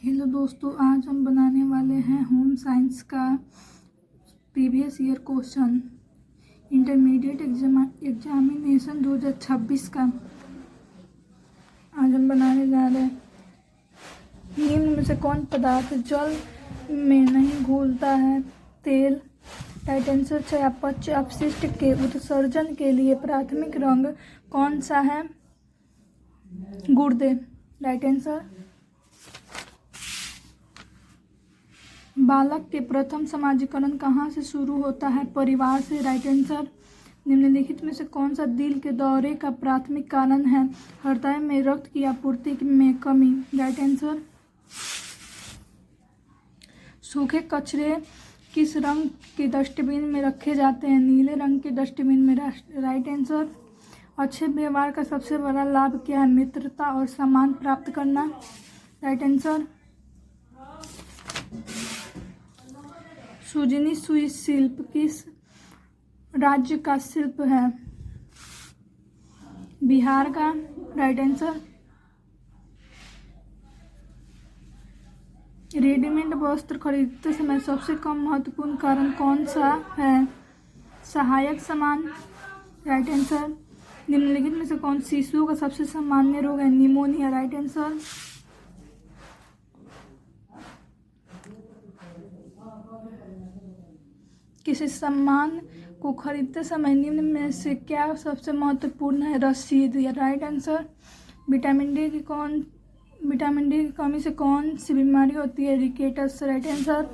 Hello दोस्तों, आज हम बनाने वाले हैं होम साइंस का previous year question intermediate examination 2026 का। आज हम बनाने जा रहे हैं। निम्न में से कौन पदार्थ जल में नहीं घुलता है? तेल। Right answer. चयापचय अपशिष्ट के उत्सर्जन के लिए प्राथमिक रंग कौन सा है? गुर्दे। Right answer. बालक के प्रथम समाजीकरण कहाँ से शुरू होता है? परिवार से। Right answer. निम्नलिखित में से कौन सा दिल के दौरे का प्राथमिक कारण है? हृदय में रक्त की आपूर्ति में कमी। Right answer. सूखे कचरे किस रंग के डस्टबिन में रखे जाते हैं? नीले रंग के डस्टबिन में। Right answer. अच्छे व्यवहार का सबसे बड़ा लाभ क्या है? मित्रता और सम्मान प्राप्त करना। Right answer. सुजनी सुई शिल्प किस राज्य का शिल्प है? बिहार का। Right answer. रेडीमेड वस्त्र खरीदते समय सबसे कम महत्वपूर्ण कारण कौन सा है? सहायक सामान। Right answer. निम्नलिखित में से कौन शिशुओं का सबसे सामान्य रोग है? निमोनिया। Right answer. किसी सामान को खरीदते समय निम्न में से क्या सबसे महत्वपूर्ण है? रसीद। या राइट आंसर। विटामिन डी की कमी से कौन सी बीमारी होती है? रिकेटस। Right answer.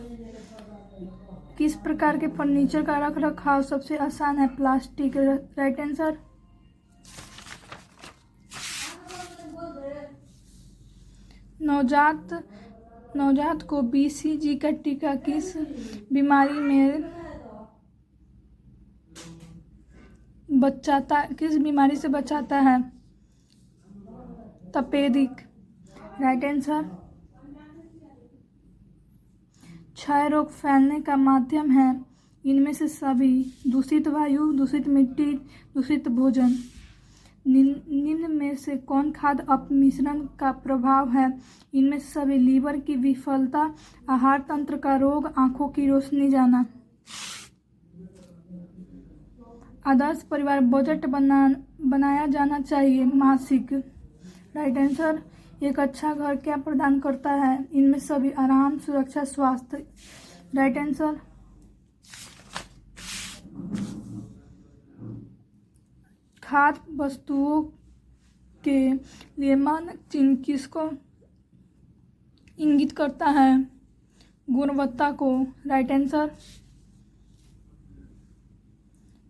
किस प्रकार के फर्नीचर का रख रखाव सबसे आसान है? प्लास्टिक। Right answer. नवजात को बीसीजी का टीका किस बीमारी से बचाता है? तपेदिक। Right answer. क्षय रोग फैलने का माध्यम है? इनमें से सभी। दूषित वायु, दूषित मिट्टी, दूषित भोजन। निम्न में से कौन खाद्य अपमिश्रण का प्रभाव है? इनमें से सभी। लीवर की विफलता, आहार तंत्र का रोग, आंखों की रोशनी जाना। आदर्श परिवार बजट बनाया जाना चाहिए। मासिक। Right answer. एक अच्छा घर क्या प्रदान करता है? इनमें सभी। आराम, सुरक्षा, स्वास्थ्य। Right answer. खाद्य वस्तुओं के लिए मानक चिन्ह किसको इंगित करता है? गुणवत्ता को। Right answer.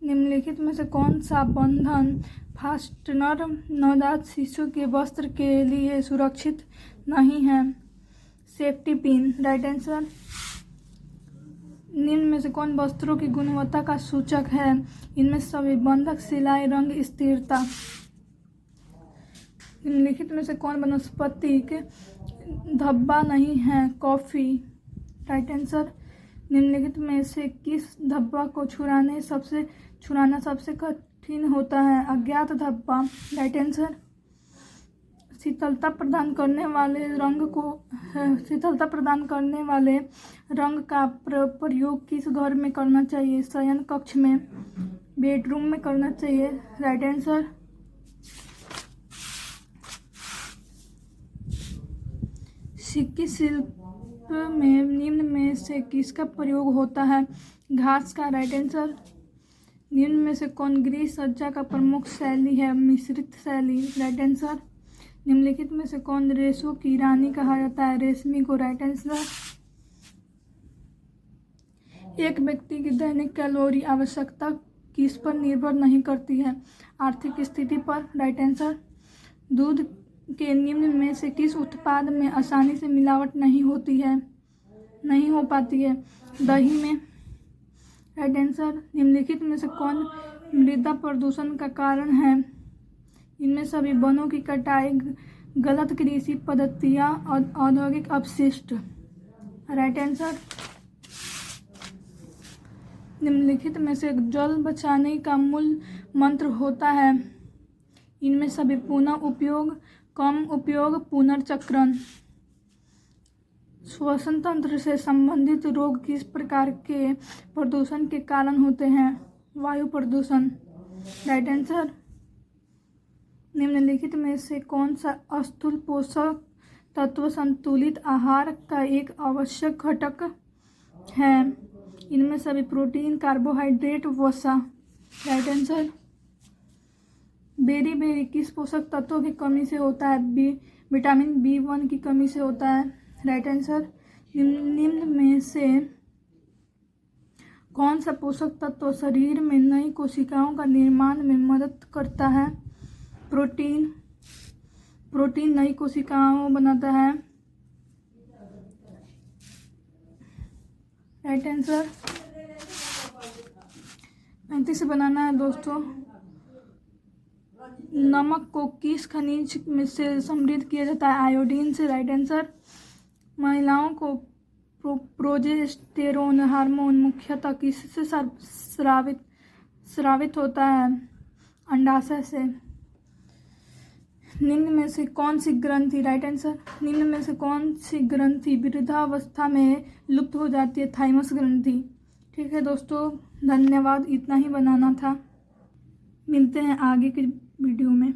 निम्नलिखित में से कौन सा बंधन फास्टनर नवजात शिशु के वस्त्र के लिए सुरक्षित नहीं है? Safety pin. Right answer. निम्न में से कौन वस्त्रों की गुणवत्ता का सूचक है? इनमें सभी। बंधक, सिलाई, रंग, स्थिरता। निम्नलिखित में से कौन वनस्पतिक धब्बा नहीं है? कॉफी। Right answer. निम्नलिखित में से किस धब्बा को छुड़ाना सबसे कठिन होता है? अज्ञात धब्बा। Right answer. शीतलता प्रदान करने वाले रंग का प्रयोग किस घर में करना चाहिए? शयन कक्ष में। बेडरूम में करना चाहिए। Right answer. सिक्की शिल्प में निम्न में से किसका प्रयोग होता है? घास का। Right answer. निम्न में से कौन गृह सज्जा का प्रमुख शैली है? मिश्रित शैली। Right answer. निम्नलिखित में से कौन रेशों की रानी कहा जाता है? रेशमी को। Right answer. एक व्यक्ति की दैनिक कैलोरी आवश्यकता किस पर निर्भर नहीं करती है? आर्थिक स्थिति पर। Right answer. दूध के निम्न में से किस उत्पाद में आसानी से मिलावट नहीं हो पाती है? दही में। Right answer. निम्नलिखित में से कौन मृदा प्रदूषण का कारण है? इनमें सभी। वनों की कटाई, गलत कृषि पद्धतियाँ, औद्योगिक अपशिष्ट। Right answer. निम्नलिखित में से जल बचाने का मूल मंत्र होता है? इनमें सभी। पुनः उपयोग, कम उपयोग, पुनर्चक्रण। श्वसन तंत्र से संबंधित रोग किस प्रकार के प्रदूषण के कारण होते हैं? वायु प्रदूषण। Right answer. निम्नलिखित में से कौन सा स्थूल पोषक तत्व संतुलित आहार का एक आवश्यक घटक है? इनमें सभी प्रोटीन, कार्बोहाइड्रेट, वसा। Right answer. बेरी किस पोषक तत्व की कमी से होता है? विटामिन B1 की कमी से होता है। Right answer. निम्न में से कौन सा पोषक तत्व शरीर में नई कोशिकाओं का निर्माण में मदद करता है? प्रोटीन नई कोशिकाओं बनाता है। Right answer. 35 से बनाना है दोस्तों। नमक को किस खनिज में से समृद्ध किया जाता है? आयोडीन से। Right answer. महिलाओं को प्रोजेस्टेरोन हार्मोन मुख्यतः किससे स्रावित होता है? अंडाशय से। निम्न में से कौन सी ग्रंथि, राइट आंसर, निम्न में से कौन सी ग्रंथि वृद्धावस्था में लुप्त हो जाती है? थाइमस ग्रंथि। ठीक है दोस्तों, धन्यवाद। इतना ही बनाना था। मिलते हैं आगे के वीडियो में।